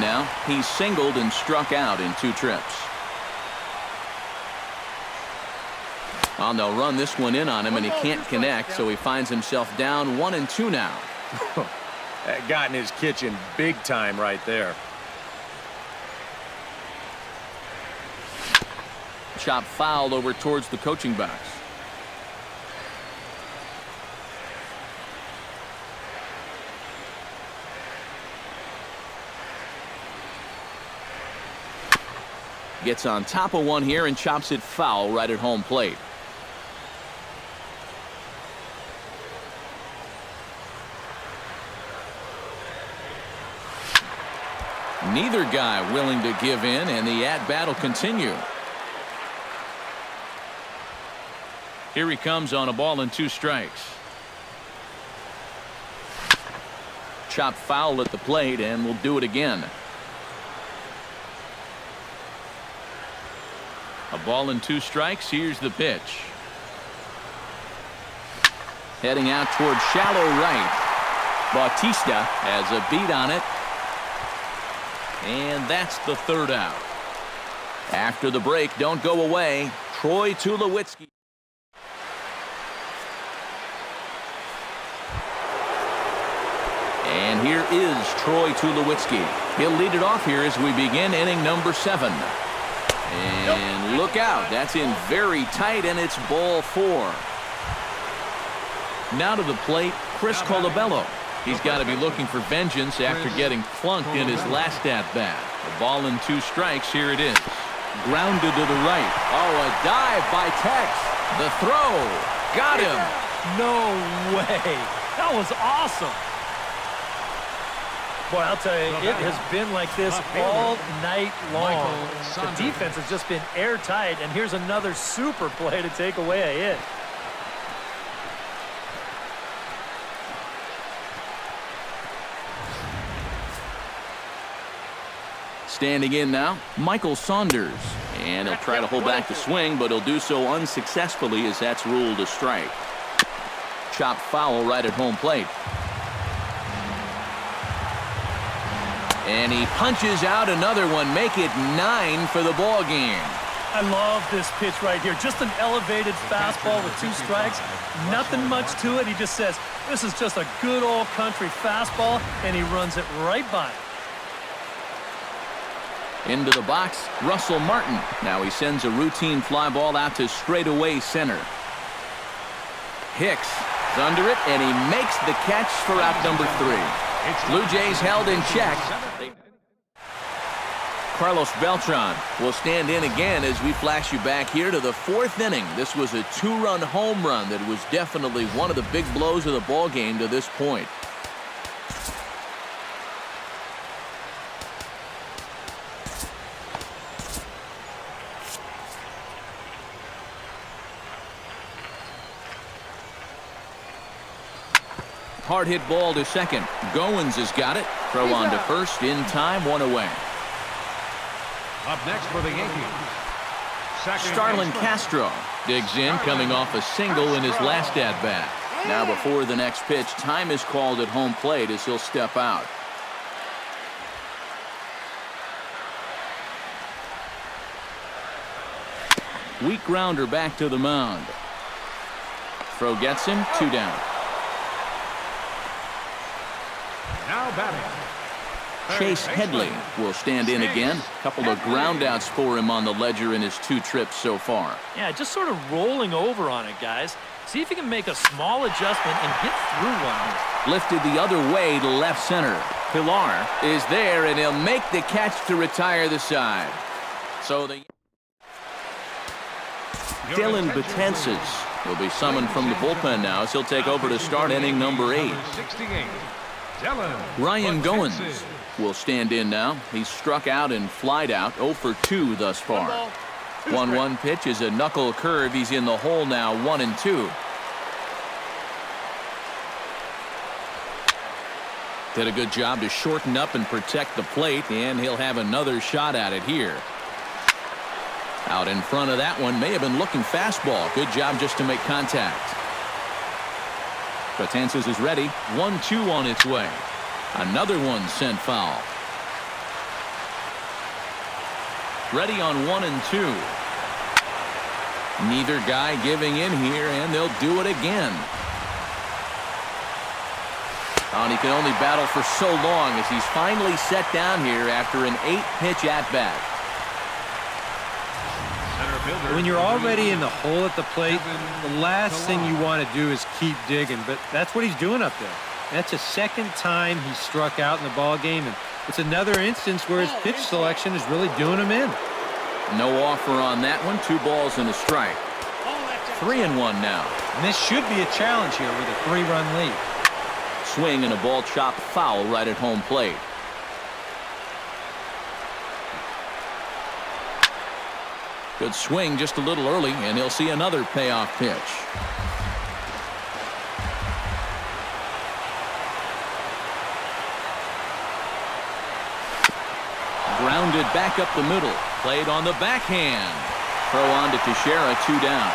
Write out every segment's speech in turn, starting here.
now. He's singled and struck out in 2 trips. Well, they'll run this one in on him, and he can't connect, so he finds himself down 1-2 now. That got in his kitchen big time right there. Chop foul over towards the coaching box. Gets on top of one here and chops it foul right at home plate. Neither guy willing to give in, and the at-bat will continue. Here he comes on a ball and 2 strikes. Chop foul at the plate, and we'll do it again. A ball and 2 strikes. Here's the pitch. Heading out toward shallow right. Bautista has a beat on it. And that's the 3rd out. After the break, don't go away. Troy Tulowitzki. And here is Troy Tulowitzki. He'll lead it off here as we begin inning number 7. And look out. That's in very tight, and it's ball 4. Now to the plate, Chris Colabello. He's got to be looking for vengeance after getting plunked in his last at-bat. A ball and 2 strikes. Here it is. Grounded to the right. Oh, a dive by Tex. The throw. Got him. No way. That was awesome. Boy, I'll tell you, it has been like this all night long. The defense has just been airtight, and here's another super play to take away a hit. Standing in now, Michael Saunders. And he'll try to hold back the swing, but he'll do so unsuccessfully as that's ruled a strike. Chop foul right at home plate. And he punches out another one. Make it 9 for the ball game. I love this pitch right here. Just an elevated fastball with 2 strikes. Nothing much to it. He just says, this is just a good old country fastball, and he runs it right by him. Into the box, Russell Martin. Now he sends a routine fly ball out to straightaway center. Hicks is under it, and he makes the catch for out number 3. Blue Jays held in check. Carlos Beltran will stand in again as we flash you back here to the 4th inning. This was a 2-run home run that was definitely one of the big blows of the ball game to this point. Hard hit ball to second. Goins has got it. Throw on to first in time, 1 away. Up next for the Yankees, Starlin Castro digs in, coming off a single in his last at-bat. Now before the next pitch, time is called at home plate as he'll step out. Weak grounder back to the mound. Throw gets him, 2 down. now batting. Chase Headley will stand in again. A couple of groundouts for him on the ledger in his 2 trips so far. Yeah, just sort of rolling over on it, guys. See if he can make a small adjustment and get through one here. Lifted the other way to left center. Pilar is there, and he'll make the catch to retire the side. So the Dylan Betances will be summoned from the bullpen now as he'll take over to start inning number 8. Ryan Goins will stand in now. He's struck out and flied out 0 for 2 thus far. 1-1 pitch is a knuckle curve. He's in the hole now, 1-2. Did a good job to shorten up and protect the plate, and he'll have another shot at it here. Out in front of that one, may have been looking fastball. Good job just to make contact. Betances is ready. 1-2 on its way. Another one sent foul. Ready on 1-2. Neither guy giving in here, and they'll do it again. And he can only battle for so long as he's finally set down here after an 8-pitch at-bat. When you're already in the hole at the plate, the last thing you want to do is keep digging, but that's what he's doing up there. That's the second time he struck out in the ball game, and it's another instance where his pitch selection is really doing him in. No offer on that one. 2 balls and a strike. 3-1 now. And this should be a challenge here with a 3-run lead. Swing and a ball chopped foul right at home plate. Good swing just a little early, and he'll see another payoff pitch. Grounded back up the middle. Played on the backhand. Throw on to Teixeira, 2 down.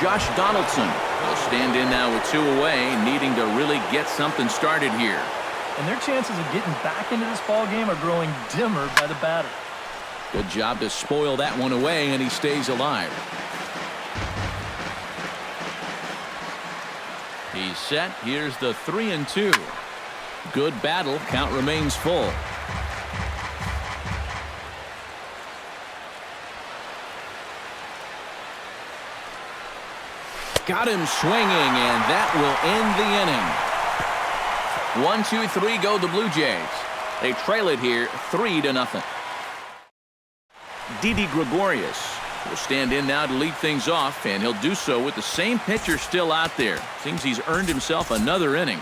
Josh Donaldson will stand in now with 2 away, needing to really get something started here. And their chances of getting back into this ball game are growing dimmer by the batter. Good job to spoil that one away, and he stays alive. He's set. Here's the 3-2. Good battle. Count remains full. Got him swinging, and that will end the inning. 1, 2, 3 go the Blue Jays. They trail it here 3-0. Didi Gregorius will stand in now to lead things off, and he'll do so with the same pitcher still out there. Seems he's earned himself another inning.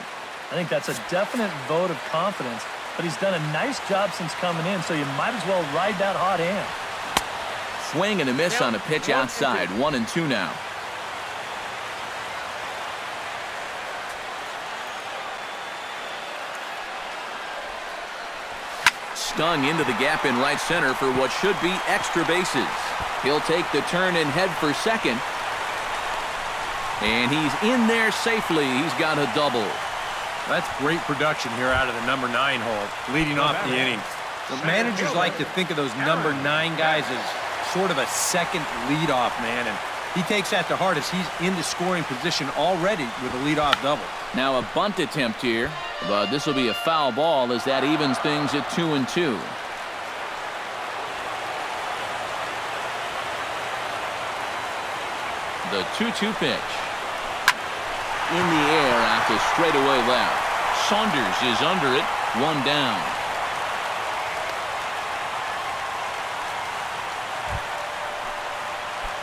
I think that's a definite vote of confidence, but he's done a nice job since coming in, so you might as well ride that hot hand. Swing and a miss on a pitch outside. 1-2 now. Stung into the gap in right center for what should be extra bases. He'll take the turn and head for second. And he's in there safely. He's got a double. That's great production here out of the number 9 hole, leading off the inning. The managers like to think of those number 9 guys as sort of a second leadoff man, and he takes that to heart as he's into scoring position already with a leadoff double. Now a bunt attempt here, but this will be a foul ball as that evens things at 2-2. The 2-2 pitch. In the air out to straightaway left. Saunders is under it. 1 down.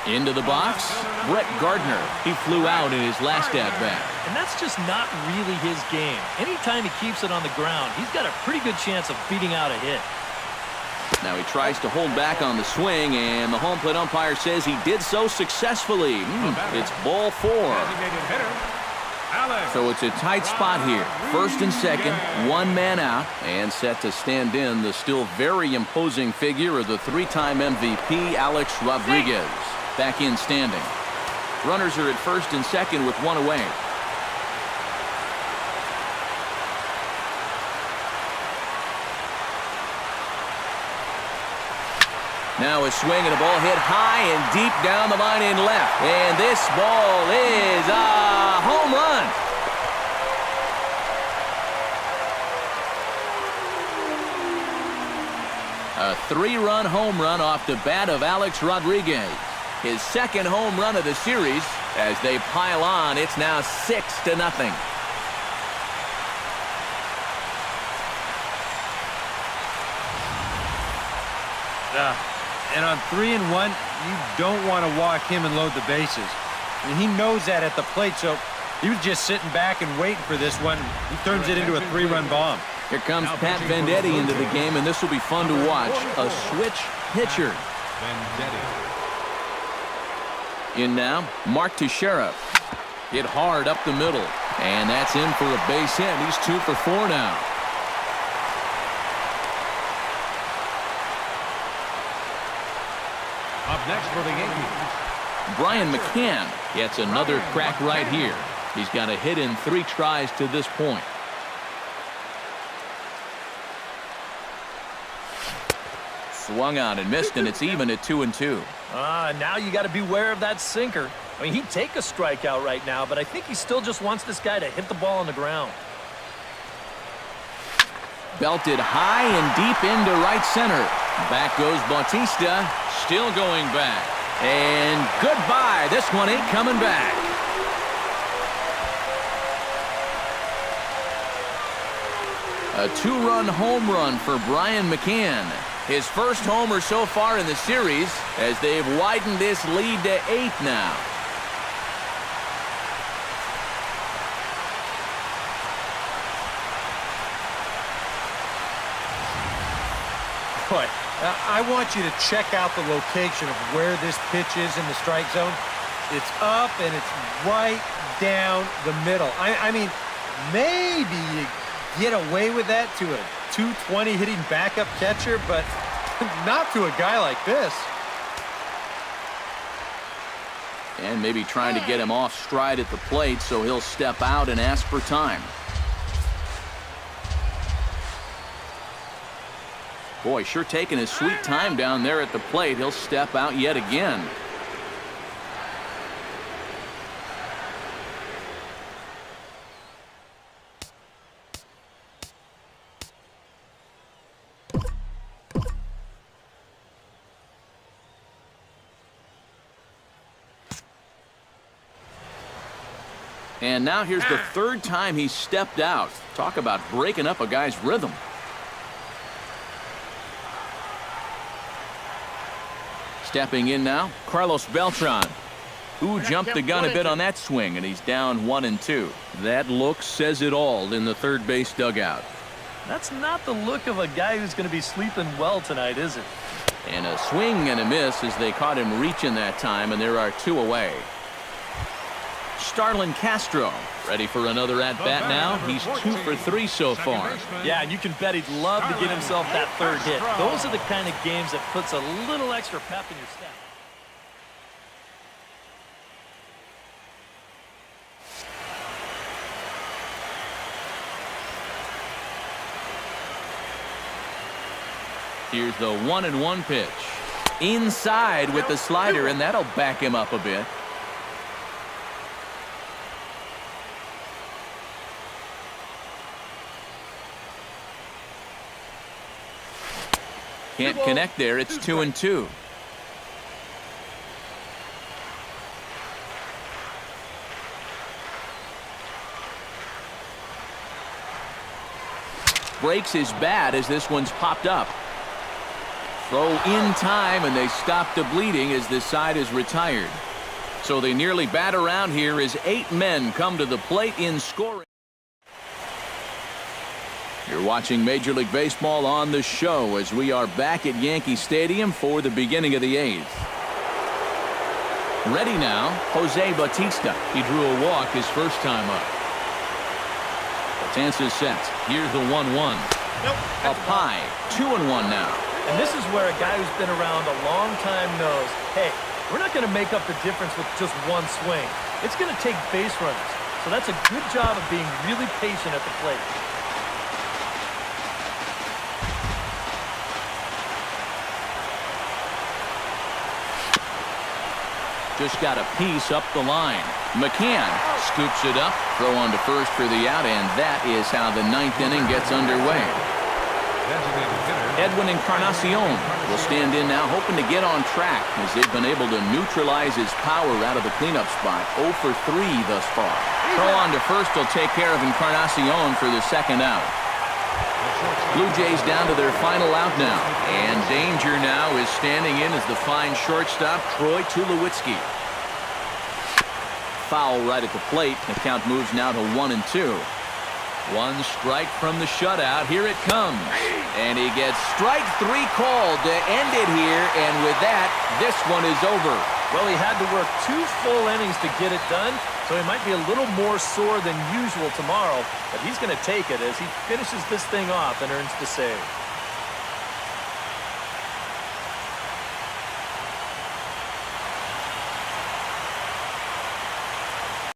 Into the box, Brett Gardner. He flew out in his last at-bat. And that's just not really his game. Anytime he keeps it on the ground, he's got a pretty good chance of beating out a hit. Now he tries to hold back on the swing, and the home plate umpire says he did so successfully. It's ball 4. So it's a tight spot here. First and second, 1 man out, and set to stand in the still very imposing figure of the 3-time MVP, Alex Rodriguez. Back in standing. Runners are at first and second with 1 away. Now a swing and a ball hit high and deep down the line in left. And this ball is a home run. A 3-run home run off the bat of Alex Rodriguez. His second home run of the series. As they pile on, it's now 6-0. And on 3-1, you don't want to walk him and load the bases. And he knows that at the plate, so he was just sitting back and waiting for this one. He turns it into a 3-run bomb. Here comes Pat Venditti into the game, and this will be fun to watch. A switch pitcher. In now, Mark Teixeira. Hit hard up the middle, and that's in for a base hit. He's 2 for 4 now. Up next for the Yankees, Brian McCann gets another crack right here. He's got a hit in 3 tries to this point. Swung out and missed, and it's even at 2-2. Now you got to beware of that sinker. I mean, he'd take a strikeout right now, but I think he still just wants this guy to hit the ball on the ground. Belted high and deep into right center. Back goes Bautista, still going back. And goodbye. This one ain't coming back. A two-run home run for Brian McCann. His first homer so far in the series as they've widened this lead to 8 now. Boy, I want you to check out the location of where this pitch is in the strike zone. It's up and it's right down the middle. I mean, maybe you get away with that to a 220 hitting backup catcher, but not to a guy like this. And maybe trying to get him off stride at the plate, so he'll step out and ask for time. Boy, sure taking his sweet time down there at the plate. He'll step out yet again. And now here's the third time he's stepped out. Talk about breaking up a guy's rhythm. Stepping in now, Carlos Beltran, who jumped the gun a bit on that swing, and he's down 1-2. That look says it all in the third base dugout. That's not the look of a guy who's going to be sleeping well tonight, is it? And a swing and a miss as they caught him reaching that time, and there are 2 away. Starlin Castro ready for another at-bat now. He's 2 for 3 so far. Yeah, and you can bet he'd love to get himself that third hit. Those are the kind of games that puts a little extra pep in your step. Here's the 1-1 pitch. Inside with the slider, and that'll back him up a bit. Can't connect there. It's 2-2. Breaks his bat as this one's popped up. Throw in time, and they stop the bleeding as this side is retired. So they nearly bat around here as 8 men come to the plate in scoring. You're watching Major League Baseball on the show as we are back at Yankee Stadium for the beginning of the 8th. Ready now, Jose Bautista. He drew a walk his first time up. Batanzas set. Here's the 1-1. Up high, 2-1 now. And this is where a guy who's been around a long time knows, hey, we're not going to make up the difference with just one swing. It's going to take base runners. So that's a good job of being really patient at the plate. Just got a piece up the line. McCann scoops it up, throw on to first for the out, and that is how the 9th inning gets underway. Edwin Encarnacion will stand in now, hoping to get on track as they've been able to neutralize his power out of the cleanup spot. 0 for 3 thus far. Throw on to first will take care of Encarnacion for the second out. Blue Jays down to their final out now, and danger now is standing in as the fine shortstop Troy Tulowitzki. Foul right at the plate. The count moves now to 1-2. 1 strike from the shutout. Here it comes, and he gets strike 3 called to end it here, and with that, this one is over. Well, he had to work 2 full innings to get it done, so he might be a little more sore than usual tomorrow, but he's going to take it as he finishes this thing off and earns the save.